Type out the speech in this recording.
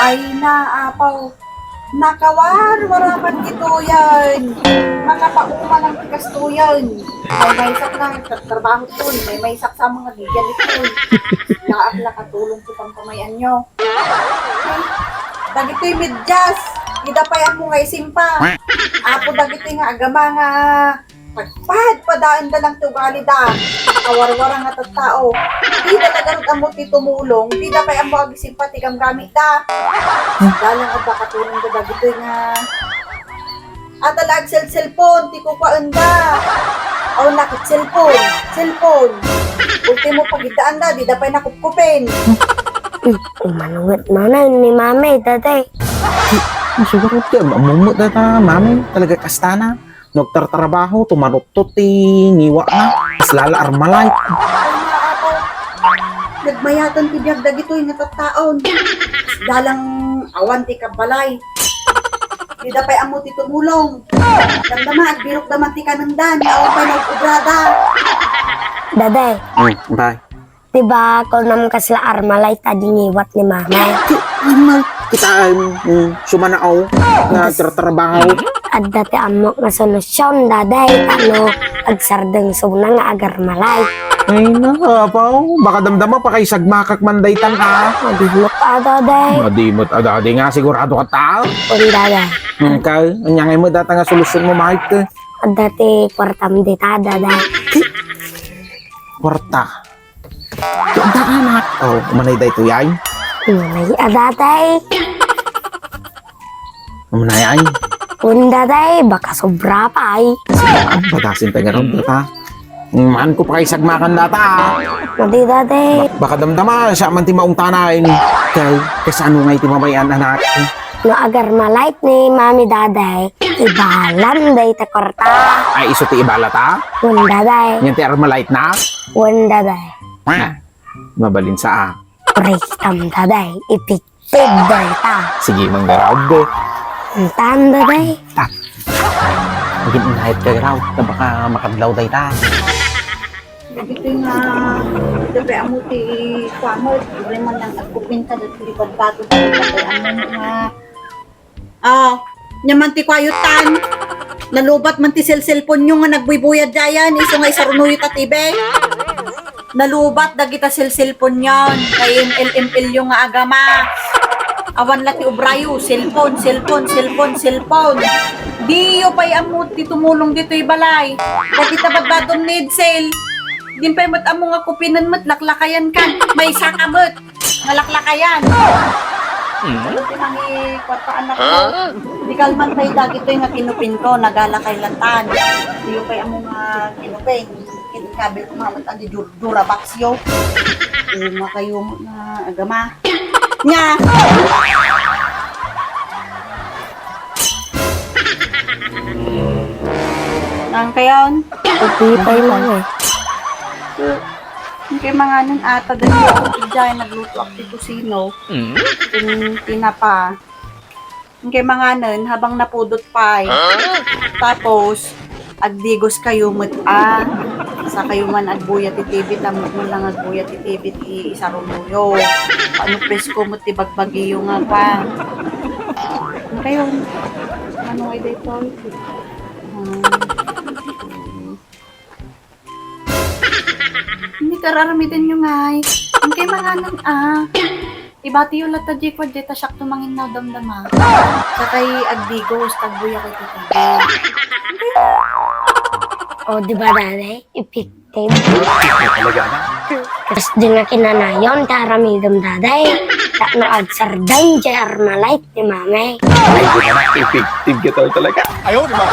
Ay naapaw. Nakawar, warapan ito yan. Makapauma ng tigas to yan. May sak na, trabaho to. May sak sa mga bigyan ito. Laak katulong ko pang pamayan nyo. Dagito'y medyas. Idapayan mo ngay simpa. Apo dagito'y nga agama nga. Pagpad, padaan da lang tugali da. Kawarwarang nga tattao. Di da nagarot ang muti tumulong. Di da pa'y ang buwag simpati kang gamit da. Dalang at bakatulong da dagito'y nga. At alag cellphone, ti ko paan da. O nakit cellphone. Ultimo pagidaan da, di da pa'y nakupkupin. Umanungat mana ni mami, tatay. Siguro tiya, mamumot na ta, mami. Talaga kastana. Nagtartrabaho, tumanuktot, ngiwa na. Islala armalay. Ay nga ako, nagmayatan ti biyag dagito'y natataon. Dalang awan ti kabalay. Di da pa'y amo ti tumulong. Damdama at birok daman ti kanandan. Awan pa'y nag-ubrada. Daday, Bye. diba ko naman kasla armalay tadi ngiwat ni mama. Normal. Kita sumanaaw na trabaho. At dati amok na solusyon, daday, agsardeng suna nga agar malay. Ay napaw. Baka damdama pa kay sagmakak mandaytan ka. Madimot ka, daday. Madimot adadi nga sigurado ka tao. Kung daday. Kay, anyangay mo data nga solusyon mo mahit. At dati kwartam dita, daday. Kwarta. Yung anak. Oh, umanay da ito yan. May daday. Umanay ay. Kung daday, baka sobra pa ay. Ang patasin tayo nga ron data. Maan ko pa kay sagmakan data. Madi daday. Baka damdama siya man ti maong tanayin. Kay, kasano nga iti mamayan anak. No agar malait ni mami daday, ibalam day ta kwarta. Ay iso ti ibala ta. Kung daday. Yan ti armalite na. Kung daday. Mabalin sa Prestam daday, ipiktig day ta. Sige, manggaraw ko. Untan daday. Maging inahit ka raw. Na baka makadlaw day ta. Dagito'y nga, di da pa'y amo ti kwamot. Di man lang agpupinta da ti pagbato da pa'y amo nga. Nyaman ti kwayutan. Nalubat man ti cellphone nyo nga nagbubuyad dayan. Iso nga isarunuyo ta tibe. Nalubat dagita cellphone yon. Kay ML yung nga agama. Awan lati ubrayo, cellphone. Di yo pa'y amot ti tumulong dito'y balay. Dagita badbadong need sale. Din pa'y mat amo nga kupinan mat, laklakayan kan. May sakabot, nga laklakayan. Ano tinangi kwartaan na ko. Di kalman pa'y dagito'y nga kinupin ko, nagala kay lantan. Di yo pa'y amo nga kinupin. Kinikabil ko mamat ang di durabox yo. Mga kayo na agama. Nga! Nang kayon? Ipipay lang eh. Kaya mga nun ata dali ako dyan, nagluto ako dito sino. Tinapa. Kaya mga nun, habang napudot pa tapos, agdigos kayo sa kayo man agbuya ti tibit, amot mo lang agbuya ti tibit isarunuyo. Ano presko mo ti bagbagiyo nga pa. Kayo, ano ay dito? Hindi kararamitin nyo ngay. Ang kay mga nang ibati yung lata jikwad jeta siyak tumangin na damdama. Sa kay agdigos, tagbuya kay titibig. O diba daday, ipiktig. Talaga na. Tapos din na kinanayon, taramidom daday. Tak no agsardan jay armalay ni mami. Ay, di na. Effective ka talaga. Ayaw, di ba?